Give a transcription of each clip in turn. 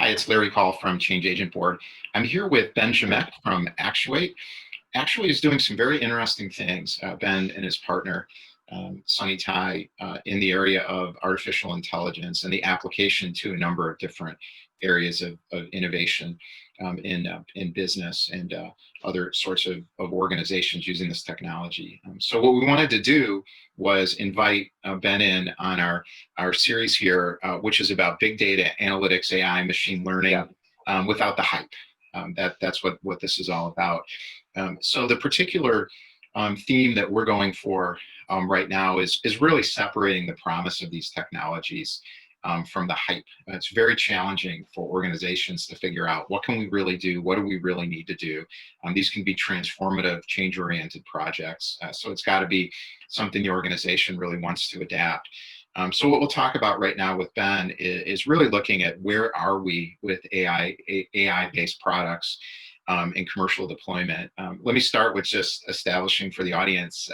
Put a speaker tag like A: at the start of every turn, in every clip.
A: Hi, it's Larry Call from Change Agent Board. I'm here with Ben Ziomek from Actuate. Actuate is doing some very interesting things, Ben and his partner, Sunny Tai, in the area of artificial intelligence and the application to a number of different areas of innovation in business and other sorts of organizations using this technology. So what we wanted to do was invite Ben in on our series here, which is about big data, analytics, AI, machine learning, without the hype. That's what this is all about. So the particular theme that we're going for right now is really separating the promise of these technologies from the hype. It's very challenging for organizations to figure out what can we really do, what do we really need to do. These can be transformative, change-oriented projects. So it's got to be something the organization really wants to adapt. So what we'll talk about right now with Ben is really looking at where are we with AI-based products in commercial deployment. Let me start with just establishing for the audience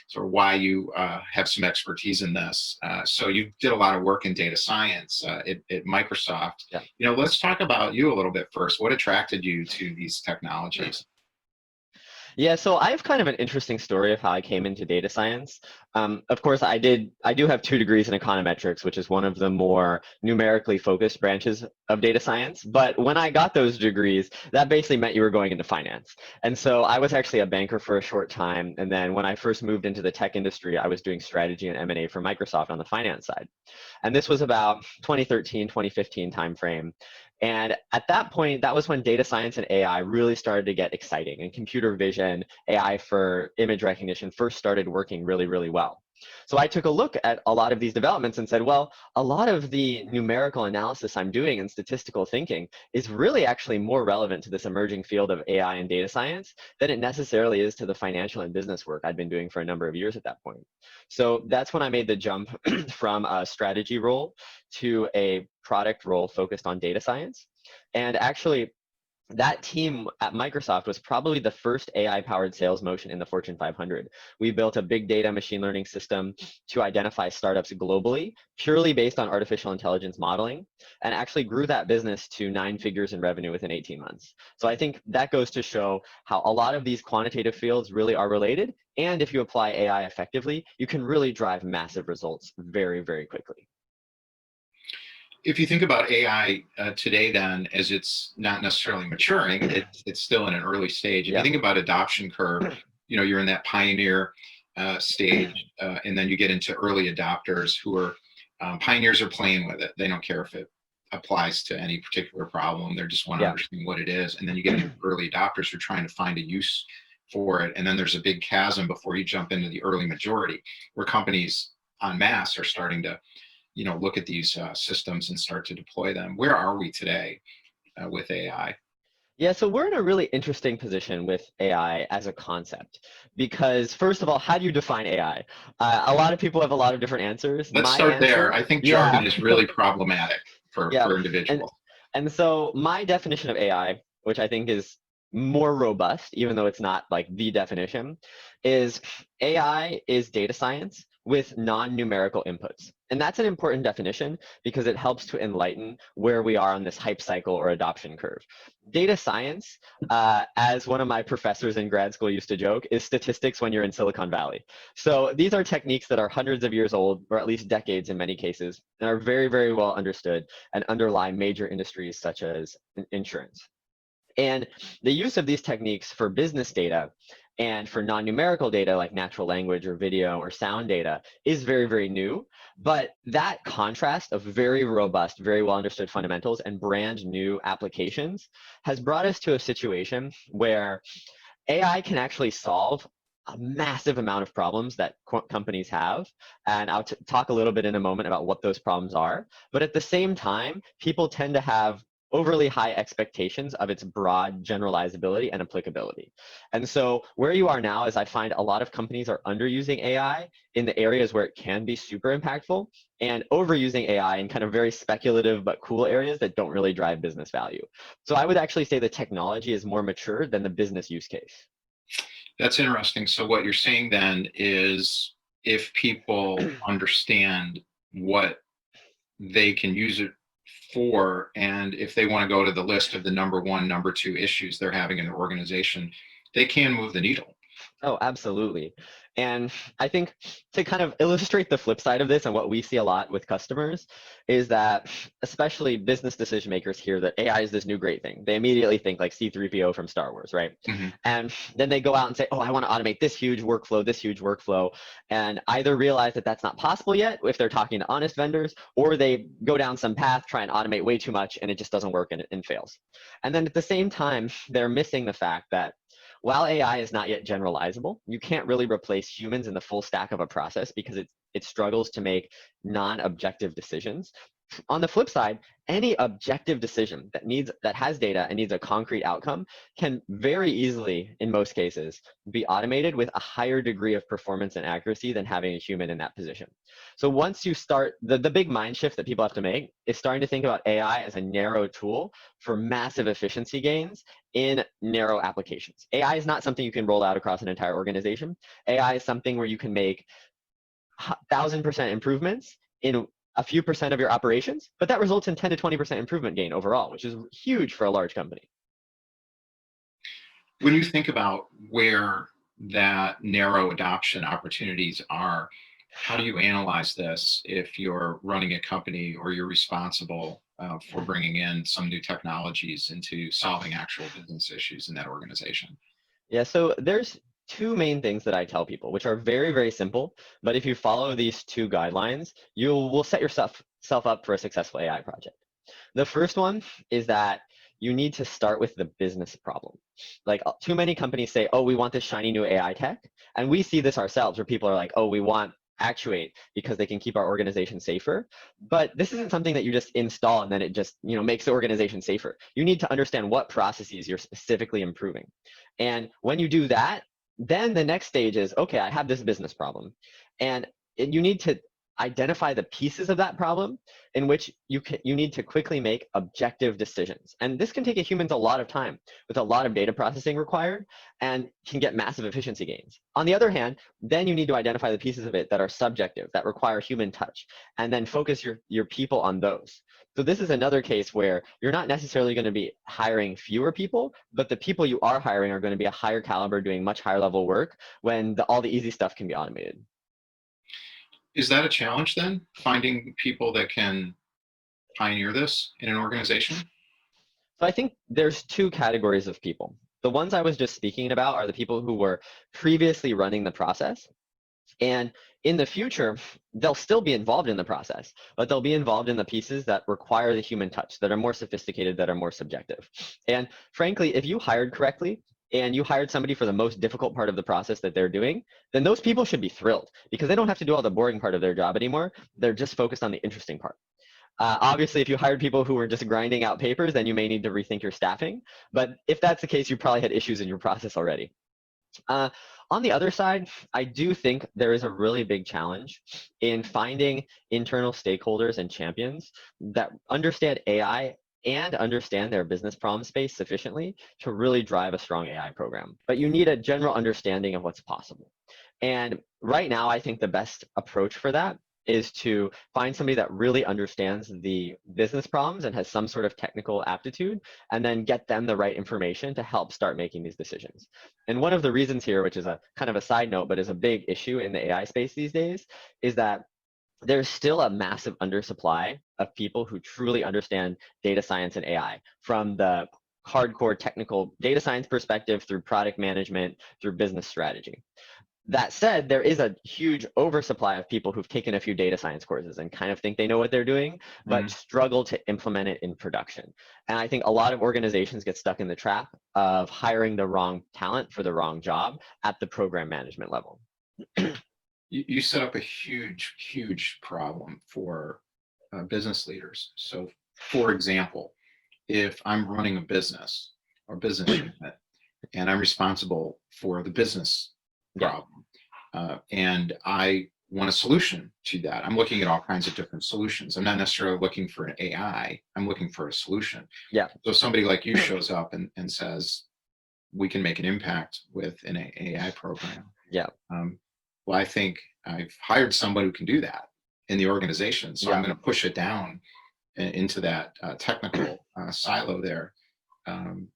A: sort of why you have some expertise in this. So you did a lot of work in data science at Microsoft.
B: Yeah.
A: You know, let's talk about you a little bit first. What attracted you to these technologies?
B: Yeah, so I have kind of an interesting story of how I came into data science. Of course, I do have 2 degrees in econometrics, which is one of the more numerically focused branches of data science. But when I got those degrees, that basically meant you were going into finance. And so I was actually a banker for a short time. And then when I first moved into the tech industry, I was doing strategy and M&A for Microsoft on the finance side. And this was about 2013, 2015 timeframe. And at that point, that was when data science and AI really started to get exciting, and computer vision, AI for image recognition first started working really, really well. So I took a look at a lot of these developments and said, well, a lot of the numerical analysis I'm doing and statistical thinking is really actually more relevant to this emerging field of AI and data science than it necessarily is to the financial and business work I'd been doing for a number of years at that point. So that's when I made the jump from a strategy role to a product role focused on data science. And actually, that team at Microsoft was probably the first AI-powered sales motion in the Fortune 500. We built a big data machine learning system to identify startups globally, purely based on artificial intelligence modeling, and actually grew that business to 9 figures in revenue within 18 months. So I think that goes to show how a lot of these quantitative fields really are related, and if you apply AI effectively, you can really drive massive results very, very quickly.
A: If you think about AI today, then, as it's not necessarily maturing, it's still in an early stage. If you think about adoption curve, you know, you're in that pioneer stage, and then you get into early adopters who are pioneers are playing with it. They don't care if it applies to any particular problem. They just want to understand what it is. And then you get into early adopters who are trying to find a use for it. And then there's a big chasm before you jump into the early majority, where companies en masse are starting to look at these systems and start to deploy them. Where are we today with AI?
B: Yeah, so we're in a really interesting position with AI as a concept because, first of all, how do you define AI? A lot of people have a lot of different answers.
A: Let's start there. I think jargon is really problematic for individuals.
B: And so my definition of AI, which I think is more robust, even though it's not like the definition, is AI is data science with non-numerical inputs. And that's an important definition because it helps to enlighten where we are on this hype cycle or adoption curve. Data science, as one of my professors in grad school used to joke, is statistics when you're in Silicon Valley. So these are techniques that are hundreds of years old, or at least decades in many cases, and are very, very well understood and underlie major industries such as insurance. And the use of these techniques for business data and for non-numerical data like natural language or video or sound data is very, very new. But that contrast of very robust, very well understood fundamentals and brand new applications has brought us to a situation where AI can actually solve a massive amount of problems that companies have. And I'll talk a little bit in a moment about what those problems are. But at the same time, people tend to have overly high expectations of its broad generalizability and applicability. And so where you are now is I find a lot of companies are underusing AI in the areas where it can be super impactful and overusing AI in kind of very speculative but cool areas that don't really drive business value. So I would actually say the technology is more mature than the business use case.
A: That's interesting. So what you're saying then is if people understand what they can use it 4, and if they want to go to the list of the number 1, number 2 issues they're having in their organization, they can move the needle.
B: Oh, absolutely. And I think to kind of illustrate the flip side of this and what we see a lot with customers is that especially business decision makers hear that AI is this new great thing. They immediately think like C-3PO from Star Wars, right?
A: Mm-hmm.
B: And then they go out and say, oh, I want to automate this huge workflow, and either realize that that's not possible yet if they're talking to honest vendors, or they go down some path, try and automate way too much, and it just doesn't work and fails. And then at the same time, they're missing the fact that while AI is not yet generalizable, you can't really replace humans in the full stack of a process because it struggles to make non-objective decisions. On the flip side, any objective decision that has data and needs a concrete outcome can very easily, in most cases, be automated with a higher degree of performance and accuracy than having a human in that position. So once you start, the big mind shift that people have to make is starting to think about AI as a narrow tool for massive efficiency gains in narrow applications. AI is not something you can roll out across an entire organization. AI is something where you can make 1,000% improvements in a few percent of your operations, but that results in 10 to 20% improvement gain overall, which is huge for a large company.
A: When you think about where that narrow adoption opportunities are, how do you analyze this if you're running a company or you're responsible for bringing in some new technologies into solving actual business issues in that organization?
B: Yeah, so there's two main things that I tell people, which are very, very simple. But if you follow these two guidelines, you will set yourself up for a successful AI project. The first one is that you need to start with the business problem. Like too many companies say, oh, we want this shiny new AI tech. And we see this ourselves where people are like, oh, we want Actuate because they can keep our organization safer. But this isn't something that you just install and then it just makes the organization safer. You need to understand what processes you're specifically improving. And when you do that, then the next stage is, okay, I have this business problem. And you need to identify the pieces of that problem in which you need to quickly make objective decisions. And this can take a humans a lot of time with a lot of data processing required and can get massive efficiency gains. On the other hand, then you need to identify the pieces of it that are subjective, that require human touch, and then focus your people on those. So this is another case where you're not necessarily going to be hiring fewer people, but the people you are hiring are going to be a higher caliber doing much higher level work when all the easy stuff can be automated.
A: Is that a challenge then, finding people that can pioneer this in an organization?
B: So I think there's two categories of people. The ones I was just speaking about are the people who were previously running the process. And in the future, they'll still be involved in the process, but they'll be involved in the pieces that require the human touch, that are more sophisticated, that are more subjective. And frankly, if you hired correctly and you hired somebody for the most difficult part of the process that they're doing, then those people should be thrilled because they don't have to do all the boring part of their job anymore. They're just focused on the interesting part. Obviously, if you hired people who were just grinding out papers, then you may need to rethink your staffing. But if that's the case, you probably had issues in your process already. Uh, on the other side, I do think there is a really big challenge in finding internal stakeholders and champions that understand AI and understand their business problem space sufficiently to really drive a strong AI program. But you need a general understanding of what's possible. And right now, I think the best approach for that is to find somebody that really understands the business problems and has some sort of technical aptitude, and then get them the right information to help start making these decisions. And one of the reasons here, which is a kind of a side note, but is a big issue in the AI space these days, is that there's still a massive undersupply of people who truly understand data science and AI from the hardcore technical data science perspective through product management, through business strategy. That said, there is a huge oversupply of people who've taken a few data science courses and kind of think they know what they're doing, but struggle to implement it in production. And I think a lot of organizations get stuck in the trap of hiring the wrong talent for the wrong job at the program management level.
A: You set up a huge, huge problem for business leaders. So, for example, if I'm running a business or business unit and I'm responsible for the business
B: Yeah,
A: problem, and I want a solution to that, I'm looking at all kinds of different solutions. I'm not necessarily looking for an AI, I'm looking for a solution.
B: yeah,
A: So, somebody like you shows up and says, we can make an impact with an AI program.
B: yeah,
A: Um, well, I think I've hired somebody who can do that in the organization. So I'm
B: yeah.
A: going to push it down into that technical silo there,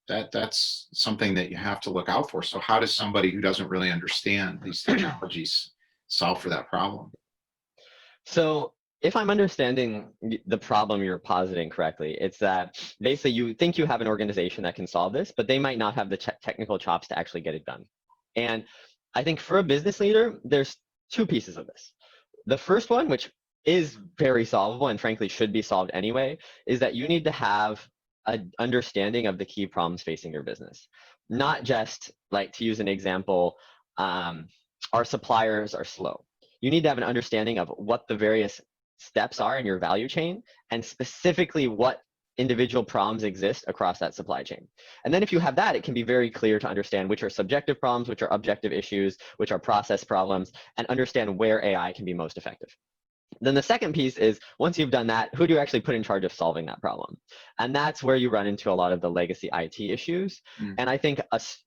A: that's something that you have to look out for. So how does somebody who doesn't really understand these technologies solve for that problem?
B: So if I'm understanding the problem you're positing correctly, it's that basically you think you have an organization that can solve this, but they might not have the technical chops to actually get it done. And I think for a business leader, there's two pieces of this. The first one, which is very solvable and frankly should be solved anyway, is that you need to have an understanding of the key problems facing your business. Not just like, to use an example, our suppliers are slow. You need to have an understanding of what the various steps are in your value chain and specifically what individual problems exist across that supply chain. And then if you have that, it can be very clear to understand which are subjective problems, which are objective issues, which are process problems, and understand where AI can be most effective. Then the second piece is, once you've done that, who do you actually put in charge of solving that problem? And that's where you run into a lot of the legacy IT issues. And I think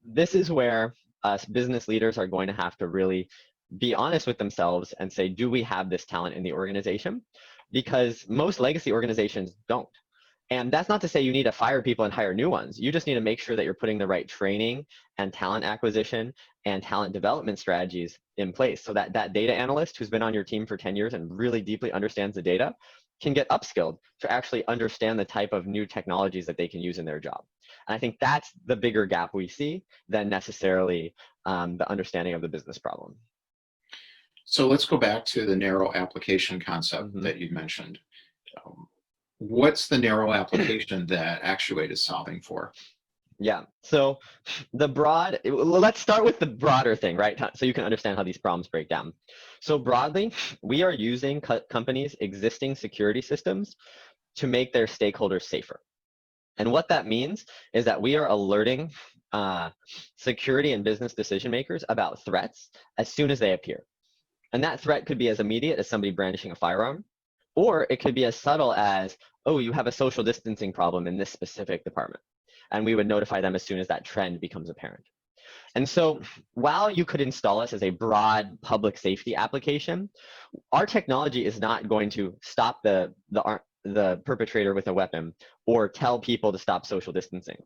B: this is where us business leaders are going to have to really be honest with themselves and say, do we have this talent in the organization? Because most legacy organizations don't. And that's not to say you need to fire people and hire new ones. You just need to make sure that you're putting the right training and talent acquisition and talent development strategies in place so that that data analyst who's been on your team for 10 years and really deeply understands the data can get upskilled to actually understand the type of new technologies that they can use in their job. And I think that's the bigger gap we see than necessarily the understanding of the business problem.
A: So let's go back to the narrow application concept that you mentioned. What's the narrow application that Actuate is solving for?
B: Yeah, so let's start with the broader thing, right? So you can understand how these problems break down. So broadly, we are using companies' existing security systems to make their stakeholders safer. And what that means is that we are alerting security and business decision makers about threats as soon as they appear. And that threat could be as immediate as somebody brandishing a firearm, or it could be as subtle as, oh, you have a social distancing problem in this specific department. And we would notify them as soon as that trend becomes apparent. And so while you could install us as a broad public safety application, our technology is not going to stop the perpetrator with a weapon or tell people to stop social distancing.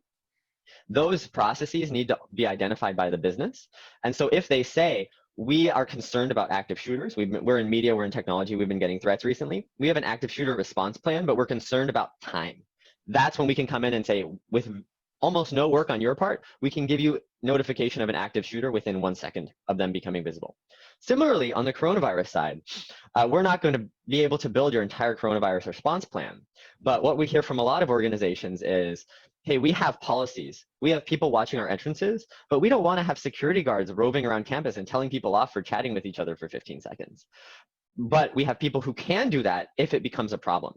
B: Those processes need to be identified by the business. And so if they say, we are concerned about active shooters. We're in media, we're in technology, we've been getting threats recently. We have an active shooter response plan, but we're concerned about time. That's when we can come in and say, with almost no work on your part, we can give you notification of an active shooter within 1 second of them becoming visible. Similarly, on the coronavirus side, we're not going to be able to build your entire coronavirus response plan. But what we hear from a lot of organizations is, hey, we have policies. We have people watching our entrances, but we don't want to have security guards roving around campus and telling people off for chatting with each other for 15 seconds. But we have people who can do that if it becomes a problem.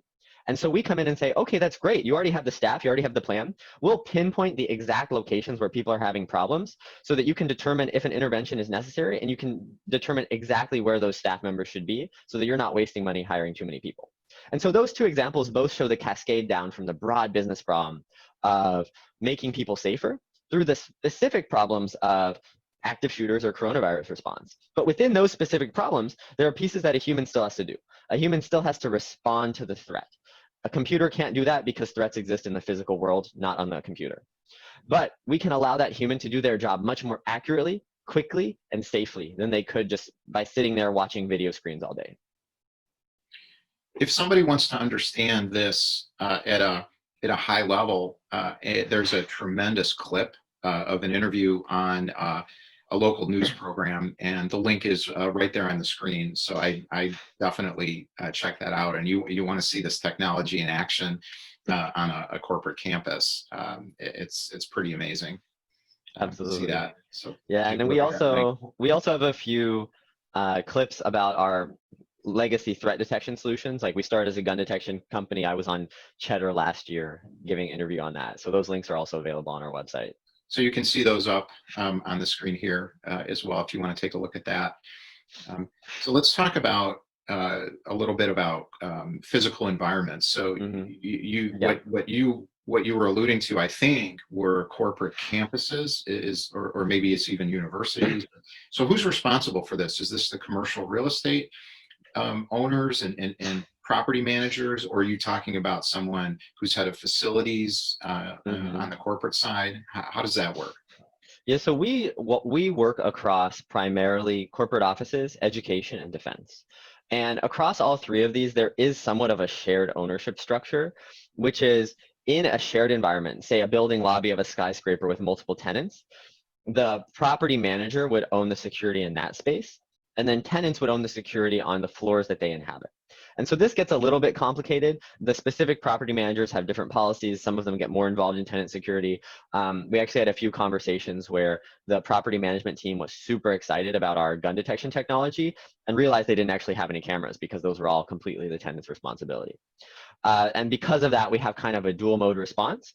B: And so we come in and say, okay, that's great. You already have the staff, you already have the plan. We'll pinpoint the exact locations where people are having problems so that you can determine if an intervention is necessary, and you can determine exactly where those staff members should be so that you're not wasting money hiring too many people. And so those two examples both show the cascade down from the broad business problem of making people safer through the specific problems of active shooters or coronavirus response. But within those specific problems, there are pieces that a human still has to do. A human still has to respond to the threat. A computer can't do that because threats exist in the physical world, not on the computer. But we can allow that human to do their job much more accurately, quickly, and safely than they could just by sitting there watching video screens all day.
A: If somebody wants to understand this at a high level, there's a tremendous clip of an interview on a local news program, and the link is right there on the screen. So I definitely check that out. And you want to see this technology in action on a corporate campus. It's pretty amazing.
B: Absolutely.
A: To see that. So
B: yeah, and then we also have a few clips about our legacy threat detection solutions. Like, we started as a gun detection company. I was on Cheddar last year giving an interview on that. So those links are also available on our website.
A: So you can see those up on the screen here as well if you want to take a look at that. So let's talk about a little bit about physical environments. So what you were alluding to, I think, were corporate campuses, or maybe it's even universities. So who's responsible for this? Is this the commercial real estate owners and property managers, or are you talking about someone who's head of facilities on
B: Mhm.
A: the corporate side? How does that work?
B: Yeah, so we work across primarily corporate offices, education, and defense. And across all three of these, there is somewhat of a shared ownership structure, which is in a shared environment, say a building lobby of a skyscraper with multiple tenants. The property manager would own the security in that space, and then tenants would own the security on the floors that they inhabit. And so this gets a little bit complicated. The specific property managers have different policies. Some of them get more involved in tenant security. We actually had a few conversations where the property management team was super excited about our gun detection technology and realized they didn't actually have any cameras because those were all completely the tenant's responsibility. And because of that, we have kind of a dual mode response.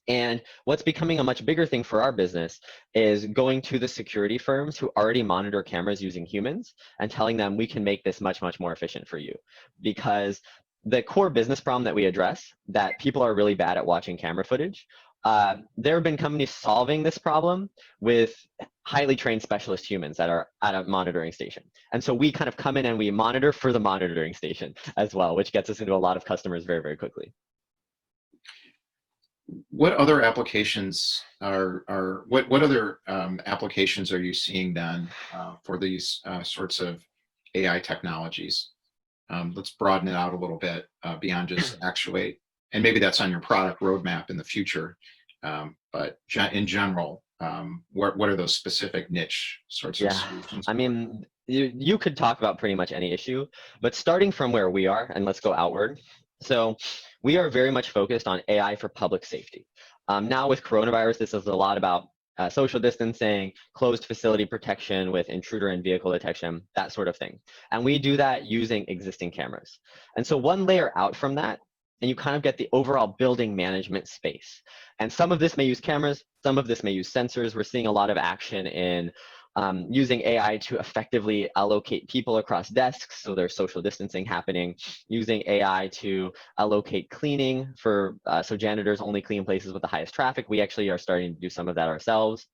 B: And what's becoming a much bigger thing for our business is going to the security firms who already monitor cameras using humans and telling them we can make this much, much more efficient for you. Because the core business problem that we address, that people are really bad at watching camera footage, there have been companies solving this problem with highly trained specialist humans that are at a monitoring station. And so we kind of come in and we monitor for the monitoring station as well, which gets us into a lot of customers very, very quickly.
A: What other applications what other applications are you seeing then for these sorts of AI technologies? Let's broaden it out a little bit beyond just Actuate, and maybe that's on your product roadmap in the future. But in general, what are those specific niche sorts of
B: Yeah,
A: solutions
B: I
A: for?
B: mean, you could talk about pretty much any issue, but starting from where we are, and let's go outward. So we are very much focused on AI for public safety. Now with coronavirus, this is a lot about social distancing, closed facility protection with intruder and vehicle detection, that sort of thing. And we do that using existing cameras. And so one layer out from that, and you kind of get the overall building management space. And some of this may use cameras, some of this may use sensors. We're seeing a lot of action in using AI to effectively allocate people across desks, so there's social distancing happening, using AI to allocate cleaning for, so janitors only clean places with the highest traffic. We actually are starting to do some of that ourselves.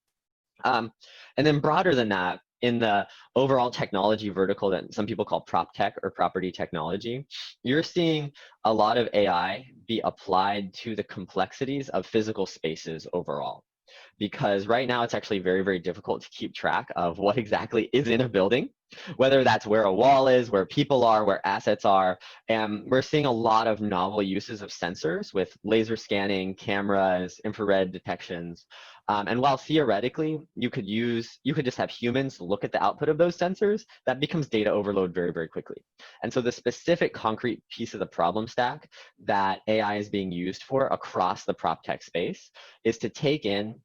B: Um, and then broader than that, in the overall technology vertical that some people call prop tech or property technology, you're seeing a lot of AI be applied to the complexities of physical spaces overall, because right now it's actually very, very difficult to keep track of what exactly is in a building, whether that's where a wall is, where people are, where assets are. And we're seeing a lot of novel uses of sensors with laser scanning, cameras, infrared detections. And while theoretically you could just have humans look at the output of those sensors, that becomes data overload very, very quickly. And so the specific concrete piece of the problem stack that AI is being used for across the prop tech space is to take in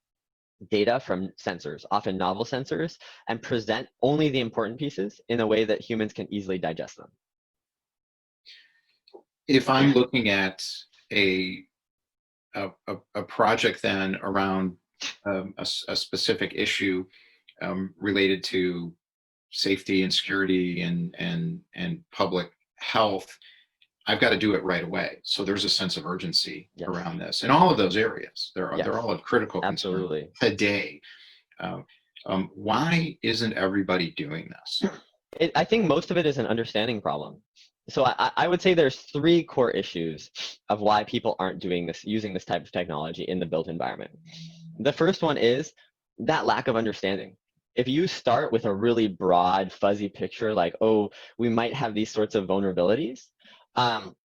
B: data from sensors, often novel sensors, and present only the important pieces in a way that humans can easily digest them.
A: If I'm looking at a a project then around a specific issue related to safety and security and public health, I've got to do it right away. So there's a sense of urgency
B: Yes,
A: around this in all of those areas. They're
B: yes,
A: all of critical concern
B: absolutely.
A: today. Uh, why isn't everybody doing this?
B: I think most of it is an understanding problem. So I would say there's three core issues of why people aren't doing this, using this type of technology in the built environment. The first one is that lack of understanding. If you start with a really broad, fuzzy picture, like, oh, we might have these sorts of vulnerabilities, um,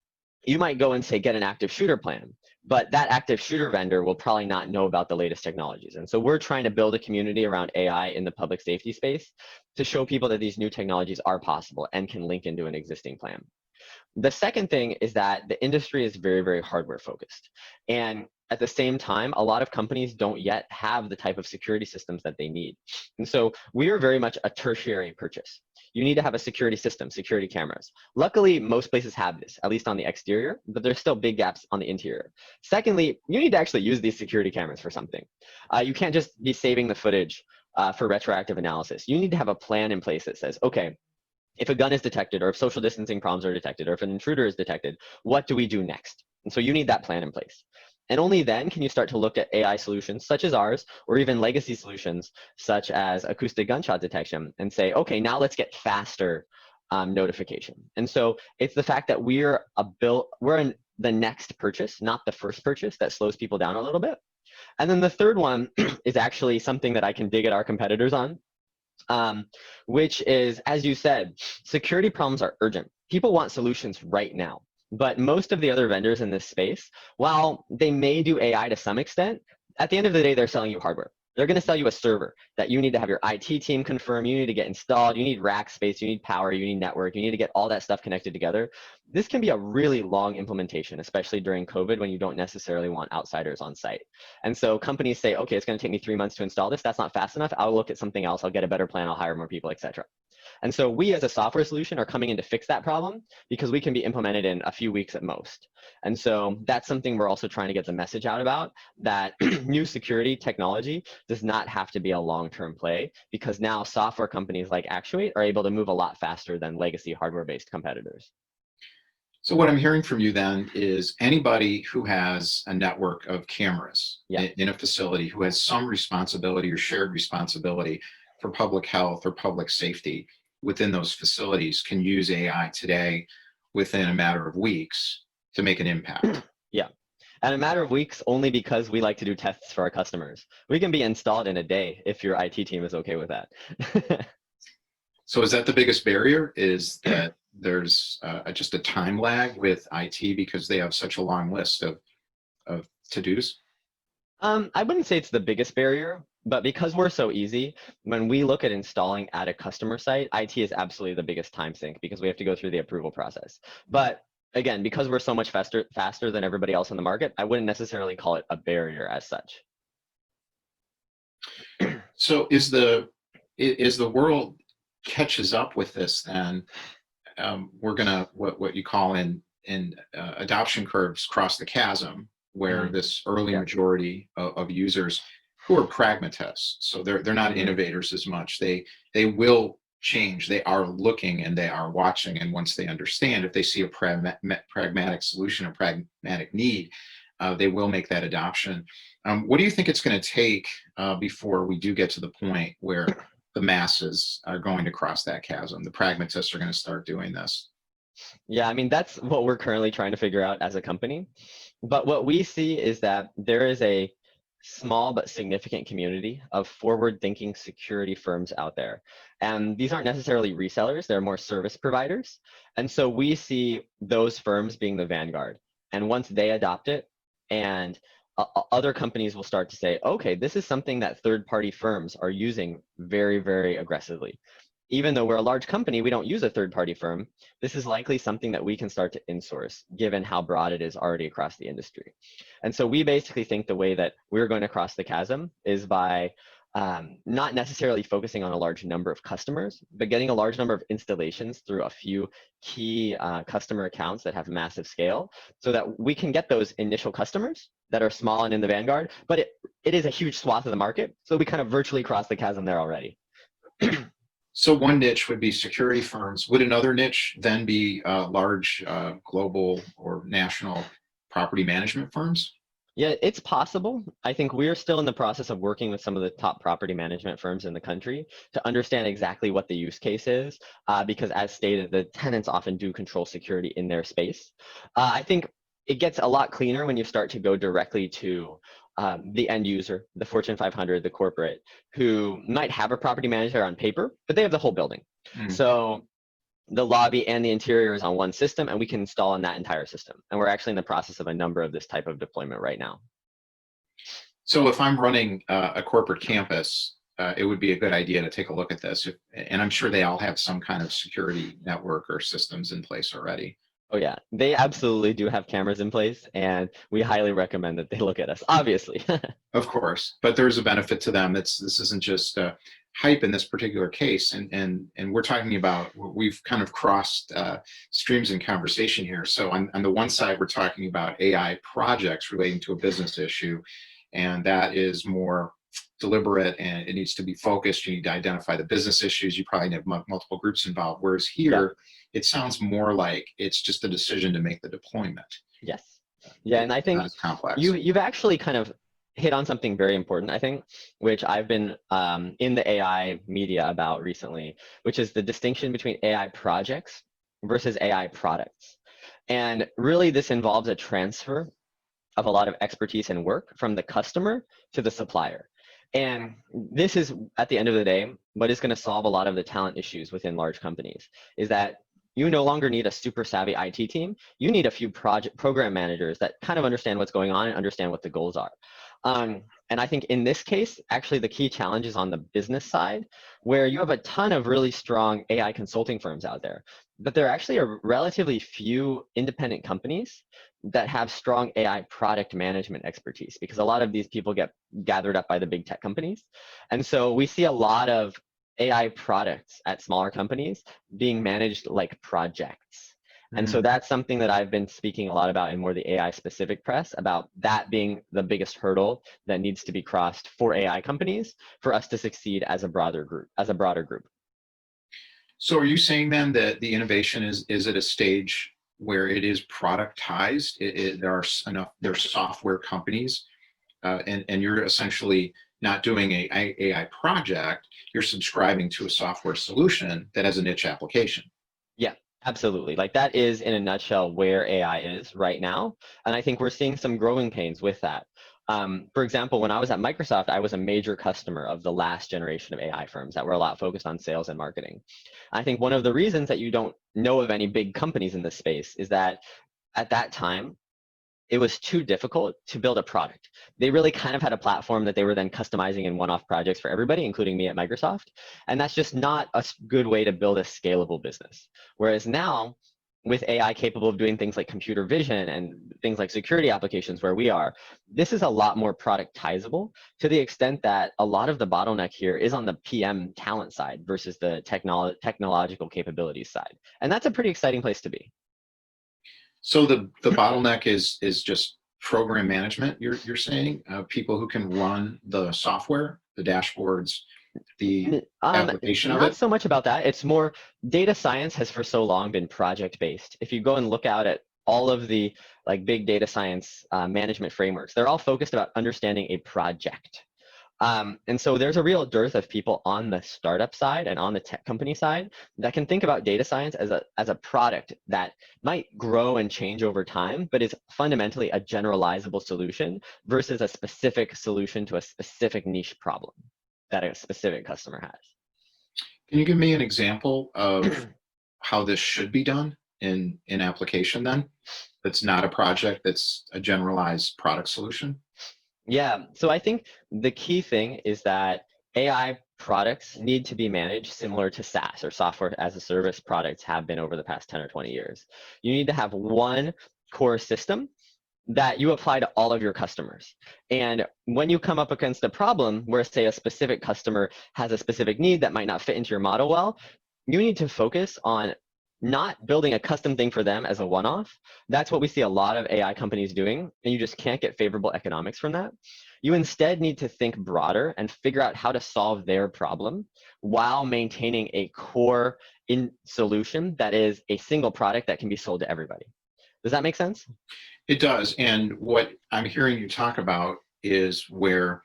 B: you might go and say, get an active shooter plan, but that active shooter vendor will probably not know about the latest technologies. And so we're trying to build a community around AI in the public safety space to show people that these new technologies are possible and can link into an existing plan. The second thing is that the industry is very, very hardware focused. And at the same time, a lot of companies don't yet have the type of security systems that they need. And so we are very much a tertiary purchase. You need to have a security system, security cameras. Luckily, most places have this, at least on the exterior, but there's still big gaps on the interior. Secondly, you need to actually use these security cameras for something. You can't just be saving the footage for retroactive analysis. You need to have a plan in place that says, okay, if a gun is detected, or if social distancing problems are detected, or if an intruder is detected, what do we do next? And so you need that plan in place. And only then can you start to look at AI solutions such as ours, or even legacy solutions such as acoustic gunshot detection, and say, okay, now let's get faster notification. And so it's the fact that we're in the next purchase, not the first purchase, that slows people down a little bit. And then the third one is actually something that I can dig at our competitors on, which is, as you said, security problems are urgent. People want solutions right now. But most of the other vendors in this space, while they may do AI to some extent, at the end of the day, they're selling you hardware. They're going to sell you a server that you need to have your IT team confirm, you need to get installed, you need rack space, you need power, you need network, you need to get all that stuff connected together. This can be a really long implementation, especially during COVID when you don't necessarily want outsiders on site. And so companies say, okay, it's going to take me 3 months to install this. That's not fast enough. I'll look at something else. I'll get a better plan. I'll hire more people, etc. And so we as a software solution are coming in to fix that problem because we can be implemented in a few weeks at most. And so that's something we're also trying to get the message out about, that new security technology does not have to be a long-term play, because now software companies like Actuate are able to move a lot faster than legacy hardware-based competitors.
A: So what I'm hearing from you then is anybody who has a network of cameras in a facility, who has some responsibility or shared responsibility for public health or public safety within those facilities, can use AI today within a matter of weeks to make an impact.
B: Yeah. And a matter of weeks, only because we like to do tests for our customers. We can be installed in a day if your IT team is okay with that.
A: So is that the biggest barrier, is that there's just a time lag with IT because they have such a long list of to-dos?
B: I wouldn't say it's the biggest barrier, but because we're so easy, when we look at installing at a customer site, IT is absolutely the biggest time sink because we have to go through the approval process. But again, because we're so much faster than everybody else in the market, I wouldn't necessarily call it a barrier as such.
A: So is the world catches up with this, then we're gonna, what you call in adoption curves, cross the chasm, where this early majority of users who are pragmatists, so they're not innovators as much, they will change, they are looking and they are watching, and once they understand, if they see a pragmatic solution, a pragmatic need, they will make that adoption. What do you think it's going to take before we do get to the point where the masses are going to cross that chasm? The pragmatists are going to start doing this.
B: Yeah, I mean, that's what we're currently trying to figure out as a company. But what we see is that there is a small but significant community of forward-thinking security firms out there. And these aren't necessarily resellers, they're more service providers. And so we see those firms being the vanguard. And once they adopt it, and other companies will start to say, okay, this is something that third-party firms are using very, very aggressively. Even though we're a large company, we don't use a third-party firm. This is likely something that we can start to insource, given how broad it is already across the industry. And so we basically think the way that we're going to cross the chasm is by not necessarily focusing on a large number of customers, but getting a large number of installations through a few key customer accounts that have massive scale, so that we can get those initial customers that are small and in the vanguard, but it is a huge swath of the market. So we kind of virtually crossed the chasm there already.
A: So one niche would be security firms. Would another niche then be large global or national property management firms?
B: Yeah, it's possible. I think we're still in the process of working with some of the top property management firms in the country to understand exactly what the use case is, because as stated, the tenants often do control security in their space. I think it gets a lot cleaner when you start to go directly to the end user, the Fortune 500, the corporate, who might have a property manager on paper, but they have the whole building. So the lobby and the interior is on one system, and we can install on that entire system. And we're actually in the process of a number of this type of deployment right now.
A: So if I'm running a corporate campus, it would be a good idea to take a look at this. And I'm sure they all have some kind of security network or systems in place already.
B: Oh yeah, they absolutely do have cameras in place, and we highly recommend that they look at us, obviously.
A: Of course, but there's a benefit to them. This isn't just hype in this particular case, and we're talking about, we've kind of crossed streams in conversation here. So on the one side, we're talking about AI projects relating to a business issue, and that is more deliberate and it needs to be focused. You need to identify the business issues. You probably have multiple groups involved. Whereas here, it sounds more like it's just a decision to make the deployment.
B: Yes. Yeah, and I think
A: complex.
B: you've actually kind of hit on something very important, I think, which I've been in the AI media about recently, which is the distinction between AI projects versus AI products. And really, this involves a transfer of a lot of expertise and work from the customer to the supplier. And this is, at the end of the day, what is going to solve a lot of the talent issues within large companies is that you no longer need a super savvy IT team. You need a few program managers that kind of understand what's going on and understand what the goals are. And I think in this case, actually the key challenge is on the business side, where you have a ton of really strong AI consulting firms out there, but there actually are relatively few independent companies that have strong AI product management expertise, because a lot of these people get gathered up by the big tech companies. And so we see a lot of AI products at smaller companies being managed like projects. And so that's something that I've been speaking a lot about in more the AI specific press, about that being the biggest hurdle that needs to be crossed for AI companies for us to succeed as a broader group.
A: So are you saying then that the innovation is at a stage where it is productized? There are there's software companies, and you're essentially not doing a AI project. You're subscribing to a software solution that has a niche application.
B: Yeah, absolutely. Like that is in a nutshell where AI is right now. And I think we're seeing some growing pains with that. For example, when I was at Microsoft, I was a major customer of the last generation of AI firms that were a lot focused on sales and marketing. I think one of the reasons that you don't know of any big companies in this space is that at that time, it was too difficult to build a product. They really kind of had a platform that they were then customizing in one-off projects for everybody, including me at Microsoft. And that's just not a good way to build a scalable business. Whereas now, with AI capable of doing things like computer vision and things like security applications where we are, this is a lot more productizable, to the extent that a lot of the bottleneck here is on the PM talent side versus the technological capabilities side. And that's a pretty exciting place to be.
A: So the bottleneck is just program management. You're saying people who can run the software, the dashboards, the application of
B: Not
A: it.
B: so much about that. It's more data science has for so long been project based. If you go and look out at all of the like big data science management frameworks, they're all focused about understanding a project. And so there's a real dearth of people on the startup side and on the tech company side that can think about data science as a product that might grow and change over time, but is fundamentally a generalizable solution versus a specific solution to a specific niche problem that a specific customer has.
A: Can you give me an example of how this should be done in application then? That's not a project, that's a generalized product solution.
B: Yeah, so I think the key thing is that AI products need to be managed similar to SaaS or software as a service products have been over the past 10 or 20 years. You need to have one core system that you apply to all of your customers. And when you come up against a problem where, say, a specific customer has a specific need that might not fit into your model well, you need to focus on not building a custom thing for them as a one-off. That's what we see a lot of AI companies doing, and you just can't get favorable economics from that. You instead need to think broader and figure out how to solve their problem while maintaining a core solution that is a single product that can be sold to everybody. Does that make sense?
A: It does. And what I'm hearing you talk about is where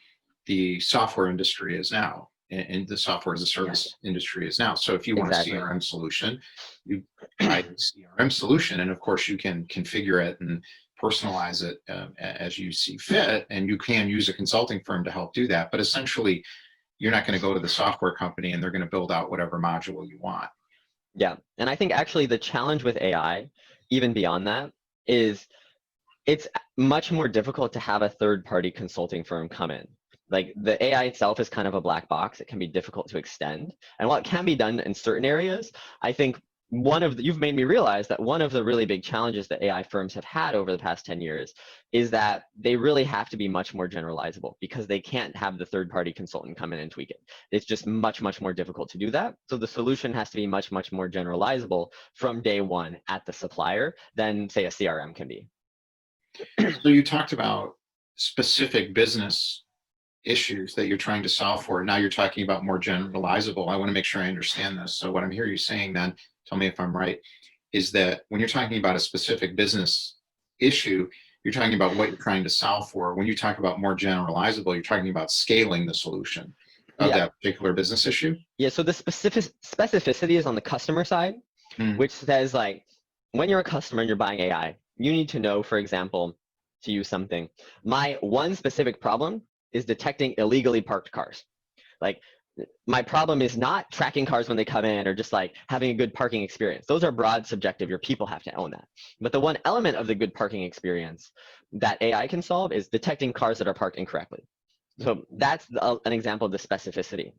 A: the software industry is now, and the software as a service industry is now. So if you want a
B: Exactly.
A: CRM solution, you buy a CRM solution, and of course you can configure it and personalize it as you see fit, and you can use a consulting firm to help do that. But essentially, you're not going to go to the software company and they're going to build out whatever module you want.
B: Yeah. And I think actually the challenge with AI, even beyond that, is it's much more difficult to have a third-party consulting firm come in. Like the AI itself is kind of a black box. It can be difficult to extend. And while it can be done in certain areas, I think you've made me realize that one of the really big challenges that AI firms have had over the past 10 years is that they really have to be much more generalizable, because they can't have the third-party consultant come in and tweak it. It's just much, much more difficult to do that. So the solution has to be much, much more generalizable from day one at the supplier than, say, a CRM can be.
A: So you talked about specific business issues that you're trying to solve for. Now you're talking about more generalizable. I want to make sure I understand this. So what I'm hearing you saying then, tell me if I'm right, is that when you're talking about a specific business issue, You're talking about what you're trying to solve for. When you talk about more generalizable, you're talking about scaling the solution of
B: Yeah,
A: that particular business issue.
B: yeah. So the specificity is on the customer side,
A: Mm.
B: which says like when you're a customer and you're buying AI, you need to know, for example, to use something. My one specific problem is detecting illegally parked cars. Like my problem is not tracking cars when they come in or just like having a good parking experience. Those are broad subjective. Your people have to own that. But the one element of the good parking experience that AI can solve is detecting cars that are parked incorrectly. So that's an example of the specificity.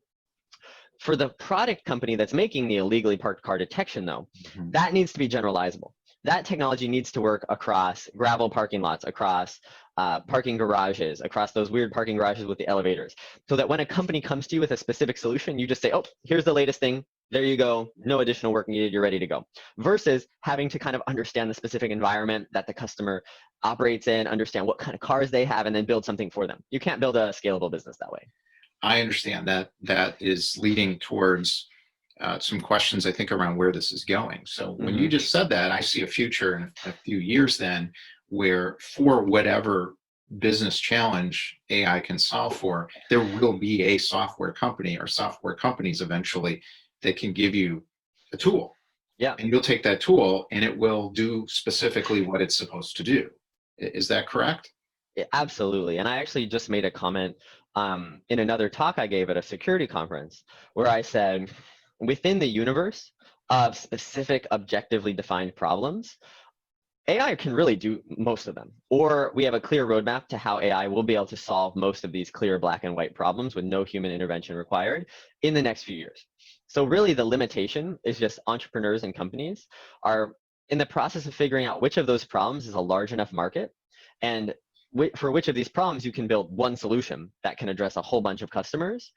B: For the product company that's making the illegally parked car detection, though,
A: Mhm.
B: that needs to be generalizable. That technology needs to work across gravel parking lots, across parking garages, across those weird parking garages with the elevators, so that when a company comes to you with a specific solution, you just say, oh, here's the latest thing. There you go. No additional work needed. You're ready to go. Versus having to kind of understand the specific environment that the customer operates in, understand what kind of cars they have, and then build something for them. You can't build a scalable business that way.
A: I understand that that is leading towards some questions, I think, around where this is going. So when you
B: Mm-hmm.
A: just said that, I see a future in a few years then where for whatever business challenge AI can solve for, there will be a software company or software companies eventually that can give you a tool.
B: Yeah.
A: And you'll take that tool and it will do specifically what it's supposed to do. Is that correct?
B: Yeah, absolutely. And I actually just made a comment in another talk I gave at a security conference where I said, within the universe of specific objectively defined problems, AI can really do most of them. Or we have a clear roadmap to how AI will be able to solve most of these clear black and white problems with no human intervention required in the next few years. So really the limitation is just entrepreneurs and companies are in the process of figuring out which of those problems is a large enough market and for which of these problems you can build one solution that can address a whole bunch of customers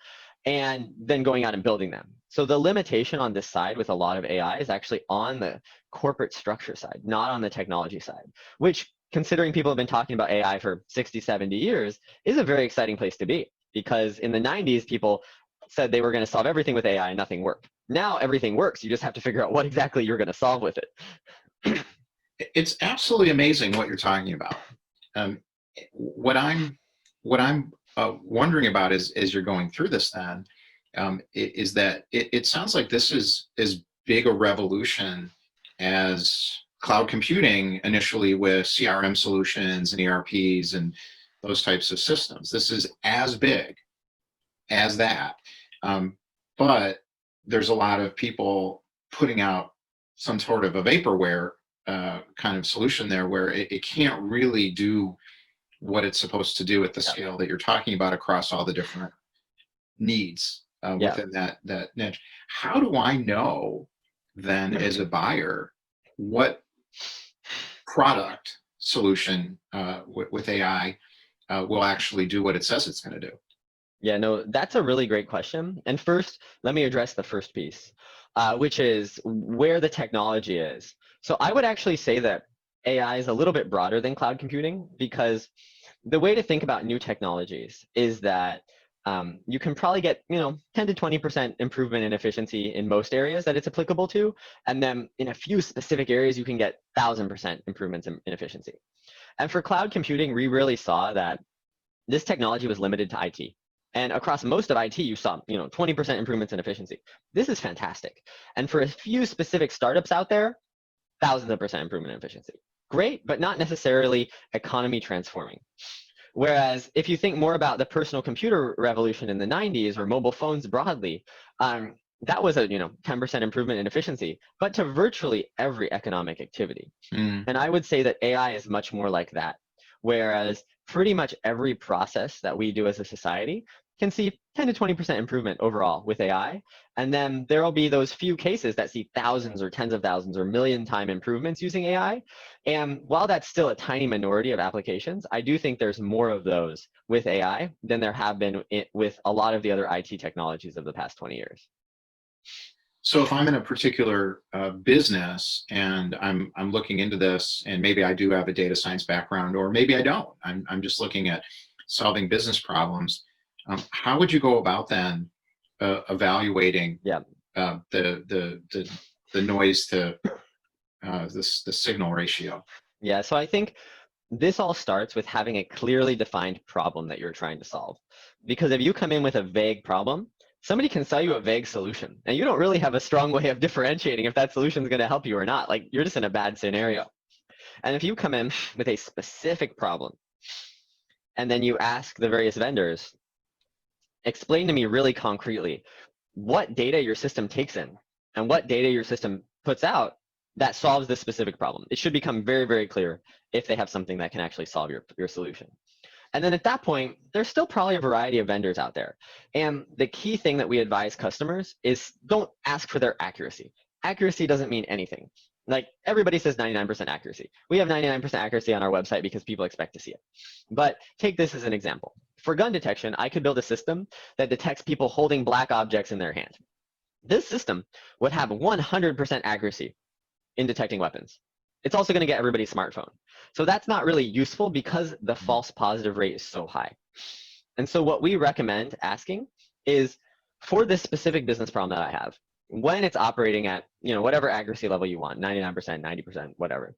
B: and then going out and building them. So the limitation on this side with a lot of AI is actually on the corporate structure side, not on the technology side, which considering people have been talking about AI for 60, 70 years is a very exciting place to be because in the 90s, people said they were going to solve everything with AI and nothing worked. Now everything works. You just have to figure out what exactly you're going to solve with it.
A: It's absolutely amazing what you're talking about. Um, what I'm what I'm wondering about is as you're going through this, then is that it sounds like this is as big a revolution as cloud computing initially with CRM solutions and ERPs and those types of systems. This is as big as that, um, but there's a lot of people putting out some sort of a vaporware kind of solution there where it can't really do what it's supposed to do at the
B: Yeah.
A: scale that you're talking about across all the different needs
B: Yeah.
A: within that niche. How do I know then as a buyer what product solution with AI will actually do what it says it's going to do?
B: Yeah, no, that's a really great question. And first, let me address the first piece, which is where the technology is. So I would actually say that AI is a little bit broader than cloud computing because the way to think about new technologies is that you can probably get 10 to 20% improvement in efficiency in most areas that it's applicable to, and then in a few specific areas you can get 1,000% improvements in efficiency. And for cloud computing, we really saw that this technology was limited to IT. And across most of IT, you saw 20% improvements in efficiency. This is fantastic. And for a few specific startups out there, thousands of percent improvement in efficiency. Great, but not necessarily economy transforming. Whereas if you think more about the personal computer revolution in the 90s or mobile phones broadly, that was a 10% improvement in efficiency, but to virtually every economic activity.
A: Mm.
B: And I would say that AI is much more like that. Whereas pretty much every process that we do as a society can see 10 to 20% improvement overall with AI. And then there will be those few cases that see thousands or tens of thousands or million time improvements using AI. And while that's still a tiny minority of applications, I do think there's more of those with AI than there have been with a lot of the other IT technologies of the past 20 years.
A: So if I'm in a particular business and I'm looking into this, and maybe I do have a data science background, or maybe I don't, I'm just looking at solving business problems. How would you go about then evaluating
B: Yeah.
A: the noise to the signal ratio?
B: Yeah. So I think this all starts with having a clearly defined problem that you're trying to solve. Because if you come in with a vague problem, somebody can sell you a vague solution, and you don't really have a strong way of differentiating if that solution is going to help you or not. Like, you're just in a bad scenario. And if you come in with a specific problem, and then you ask the various vendors, explain to me really concretely what data your system takes in and what data your system puts out that solves this specific problem. It should become very, very clear if they have something that can actually solve your solution. And then at that point, there's still probably a variety of vendors out there. And the key thing that we advise customers is don't ask for their accuracy. Accuracy doesn't mean anything. Like, everybody says 99% accuracy. We have 99% accuracy on our website because people expect to see it. But take this as an example. For gun detection, I could build a system that detects people holding black objects in their hand. This system would have 100% accuracy in detecting weapons. It's also going to get everybody's smartphone. So that's not really useful because the false positive rate is so high. And so what we recommend asking is, for this specific business problem that I have, when it's operating at, whatever accuracy level you want, 99%, 90%, whatever,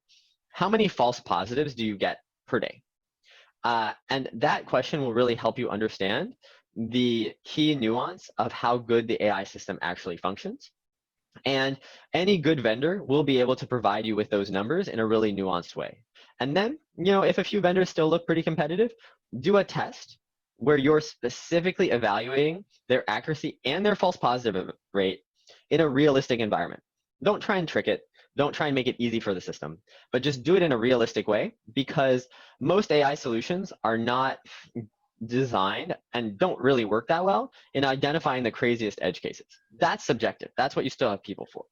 B: how many false positives do you get per day? And that question will really help you understand the key nuance of how good the AI system actually functions. And any good vendor will be able to provide you with those numbers in a really nuanced way. And then, if a few vendors still look pretty competitive, do a test where you're specifically evaluating their accuracy and their false positive rate in a realistic environment. Don't try and trick it. Don't try and make it easy for the system, but just do it in a realistic way, because most AI solutions are not designed and don't really work that well in identifying the craziest edge cases. That's subjective. That's what you still have people for.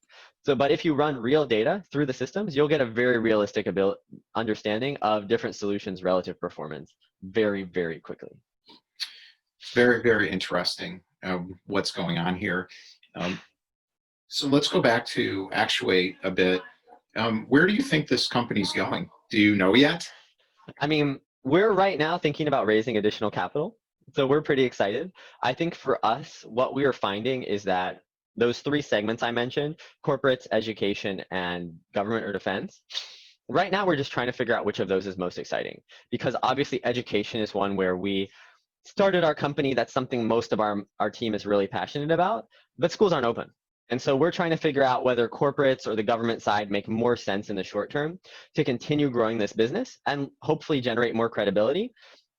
B: So, but if you run real data through the systems, you'll get a very realistic understanding of different solutions' relative performance very, very quickly.
A: Very, very interesting what's going on here. So let's go back to Actuate a bit. Where do you think this company's going? Do you know yet?
B: I mean, we're right now thinking about raising additional capital. So we're pretty excited. I think for us, what we are finding is that those three segments I mentioned, corporates, education, and government or defense, right now we're just trying to figure out which of those is most exciting. Because obviously education is one where we started our company. That's something most of our team is really passionate about, but schools aren't open. And so we're trying to figure out whether corporates or the government side make more sense in the short term to continue growing this business and hopefully generate more credibility,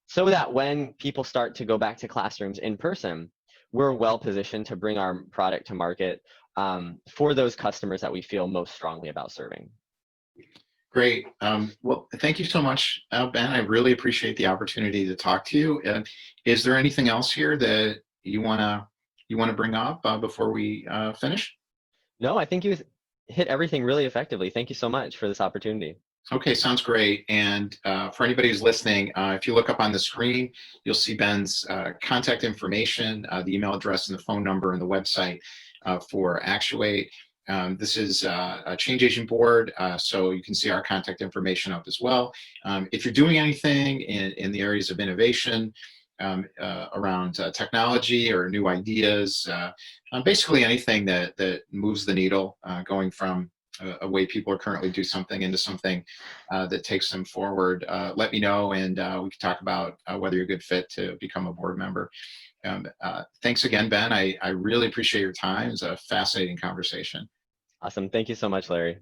B: so that when people start to go back to classrooms in person, we're well positioned to bring our product to market for those customers that we feel most strongly about serving.
A: Great. Well, thank you so much, Ben. I really appreciate the opportunity to talk to you. Is there anything else here that you wanna bring up before we finish?
B: No, I think you hit everything really effectively. Thank you so much for this opportunity.
A: Okay, sounds great. And for anybody who's listening, if you look up on the screen, you'll see Ben's contact information, the email address and the phone number and the website for Actuate. This is a change agent board, so you can see our contact information up as well. If you're doing anything in the areas of innovation around technology or new ideas, basically anything that moves the needle, going from a way people are currently do something into something that takes them forward, let me know, and we can talk about whether you're a good fit to become a board member. Thanks again, Ben. I really appreciate your time. It's a fascinating conversation.
B: Awesome. Thank you so much, Larry.